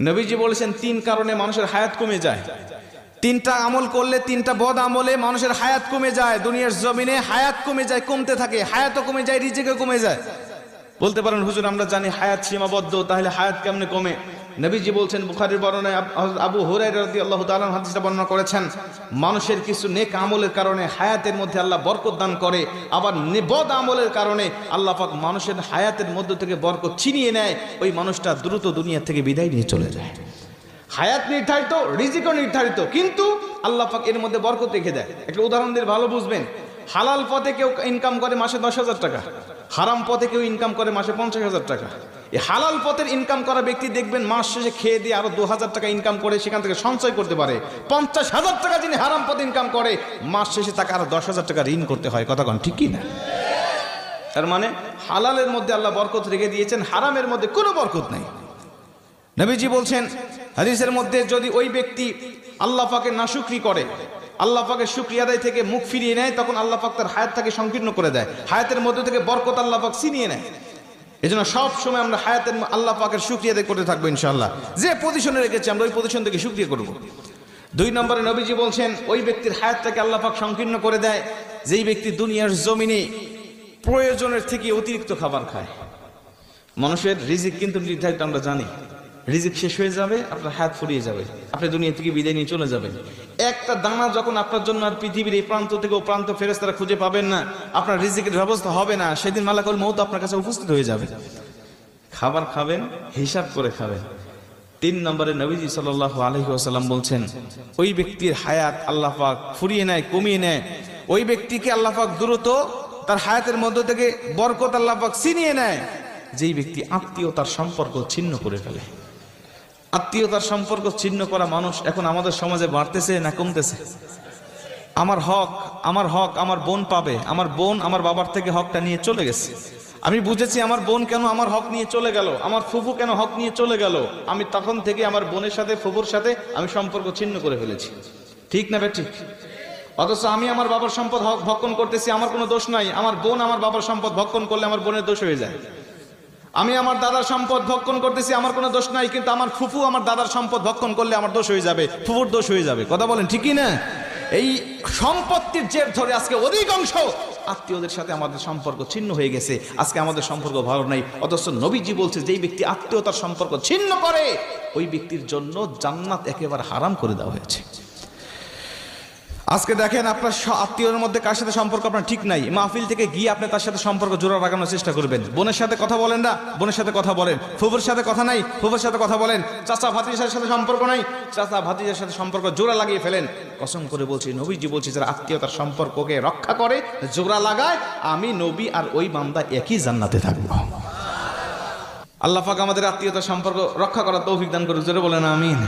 নবীজি বলেছেন 3 কারণে মানুষের হায়াত কমে যায়। 3টা আমল করলে, 3টা বদ আমলে মানুষের হায়াত কমে যায়। দুনিয়ার জমিনে হায়াত কমে যায়, কমতে থাকে, হায়াতও কমে যায়, রিজিকও কমে যায়। বলতে পারেন হুজুর আমরা জানি হায়াত সীমাবদ্ধ, তাহলে হায়াত কেমনে কমে? নবীজি বলছেন, বুখারীর বর্ণনায় আবু হুরায়রা রাদিয়াল্লাহু তাআলা হাদিসটা বর্ণনা করেছেন, মানুষের কিছু নেক আমলের কারণে হায়াতের মধ্যে আল্লাহ বরকত দান করে, আবার বদ আমলের কারণে আল্লাহ পাক মানুষের হায়াতের মধ্য থেকে বরকত ছিনিয়ে নেয়, ওই মানুষটা দ্রুত দুনিয়া থেকে বিদায় নিয়ে চলে যায়। হায়াত নির্ধারিত, রিজিকও নির্ধারিত, কিন্তু আল্লাহ পাক এর মধ্যে বরকত রেখে দেয়। একটা উদাহরণ দিয়ে ভালো বুঝবেন। হালাল পথে কেউ ইনকাম করে মাসে 10,000 টাকা, হারাম পথে কেউ ইনকাম করে মাসে 50,000 টাকা। এই হালাল পথের ইনকাম করা ব্যক্তি দেখবেন মাস শেষে খেয়ে দিয়ে আরো 2,000 টাকা ইনকাম করে সেখান থেকে সঞ্চয় করতে পারে। 50,000 টাকা যিনি হারাম পথে ইনকাম করে, মাস শেষে তাকে আরো 10,000 টাকা ঋণ করতে হয়। কথা কন ঠিক কি না? তার মানে হালালের মধ্যে আল্লাহ বরকত রেখে দিয়েছেন, হারামের মধ্যে কোনো বরকত নাই। নবীজি বলছেন হাদিসের মধ্যে, যদি ওই ব্যক্তি আল্লাহ পাকের নাশুকরি করে, আল্লাহ পাকের শুকরিয়া আদায় থেকে মুখ ফিরিয়ে নেয়, তখন আল্লাহ পাক তার হায়াতটাকে সংকীর্ণ করে দেয়, হায়াতের মধ্যে থেকে বরকত আল্লাহ পাক ছিনিয়ে নেয়। এজন্য সব সময় আমরা হায়াতের আল্লাহ পাকের শুকরিয়া আদায় করতে থাকবো ইনশাআল্লাহ। যে পজিশনে রেখেছি আমরা ওই পজিশন থেকে শুকরিয়া করব। 2 নম্বরে নবীজি বলছেন, ওই ব্যক্তির হায়াতটাকে আল্লাহ পাক সংকীর্ণ করে দেয় যেই ব্যক্তি দুনিয়ার জমিনে প্রয়োজনের থেকে অতিরিক্ত খাবার খায়। মানুষের রিজিক কিন্তু নির্ধারিত, আমরা জানি। রিজিক শেষ হয়ে যাবে, আপনার হায়াত ফুরিয়ে যাবে, আপনি দুনিয়া থেকে বিদায় নিয়ে চলে যাবেন। একটা দানা যখন আপনার জন্য আর পৃথিবীর এই প্রান্ত থেকে ও প্রান্ত ফেরেশতারা খুঁজে পাবেন না, আপনার রিজিকের ব্যবস্থা হবে না, সেদিন মালাকুল মউত আপনার কাছে উপস্থিত হয়ে যাবে। খাবার খাবেন, হিসাব করে খাবেন। 3 নম্বরে নবীজি সাল্লাল্লাহু আলাইহি ওয়াসাল্লাম বলছেন, ওই ব্যক্তির হায়াত আল্লাহ পাক ফুরিয়ে নেয়, কমিয়ে নেয়। ওই ব্যক্তিকে আল্লাহ পাক দ্রুত তার হায়াতের মধ্য থেকে বরকত আল্লাহ পাক ছিনিয়ে নেয়, যেই ব্যক্তি আত্মীয়তার সম্পর্ক ছিন্ন করে ফেলে। আত্মীয়তার সম্পর্ক ছিন্ন করা মানুষ এখন আমাদের সমাজে বাড়তেছে না কমতেছে? আমার হক আমার বোন পাবে, আমার বোন আমার বাবার থেকে হকটা নিয়ে চলে গেছে। আমি বুঝেছি আমার বোন কেন আমার হক নিয়ে চলে গেল, আমার ফুফু কেন হক নিয়ে চলে গেল। আমি তখন থেকে আমার বোনের সাথে, ফুফুর সাথে আমি সম্পর্ক ছিন্ন করে ফেলেছি। ঠিক না ঠিক? অথচ আমি আমার বাবার সম্পদ ভক্ষণ করতেছি, আমার কোনো দোষ নাই। আমার বোন আমার বাবার সম্পদ ভক্ষণ করলে আমার বোনের দোষ হয়ে যায়। আমি আমার দাদার সম্পদ ভক্ষণ করতেছি, আমার কোনো দোষ নাই, কিন্তু আমার ফুফু আমার দাদার সম্পদ ভক্ষণ করলে আমার দোষ হয়ে যাবে, ফুফুর দোষ হয়ে যাবে। কথা বলেন ঠিকই না? এই সম্পত্তির জের ধরে আজকে অধিকাংশ আত্মীয়দের সাথে আমাদের সম্পর্ক ছিন্ন হয়ে গেছে। আজকে আমাদের সম্পর্ক ভালো নাই। অথচ নবীজি বলছে, যেই ব্যক্তি আত্মীয়তার সম্পর্ক ছিন্ন করে, ওই ব্যক্তির জন্য জান্নাত একেবারে হারাম করে দেওয়া হয়েছে। আজকে দেখেন, আপনার আত্মীয়র মধ্যে কার সাথে সম্পর্ক আপনার ঠিক নাই, মাহফিল থেকে গিয়ে আপনি তার সাথে সম্পর্ক জোড়া লাগানোর চেষ্টা করবেন। বোনের সাথে কথা বলেন না, বোনের সাথে কথা বলেন। ফুফুর সাথে কথা নাই, ফুফুর সাথে কথা বলেন। চাচা ভাতিজার সাথে সম্পর্ক নাই, চাচা ভাতিজার সাথে সম্পর্ক জোড়া লাগিয়ে ফেলেন। কসম করে বলছি, নবীজি বলছি, যারা আত্মীয়তার সম্পর্ককে রক্ষা করে, জোড়া লাগায়, আমি নবী আর ওই বান্দা একই জান্নাতে থাকবো। আল্লাহ পাক আমাদের আত্মীয়তার সম্পর্ক রক্ষা করার তৌফিক দান করুক। জোরে বলেন আমিন।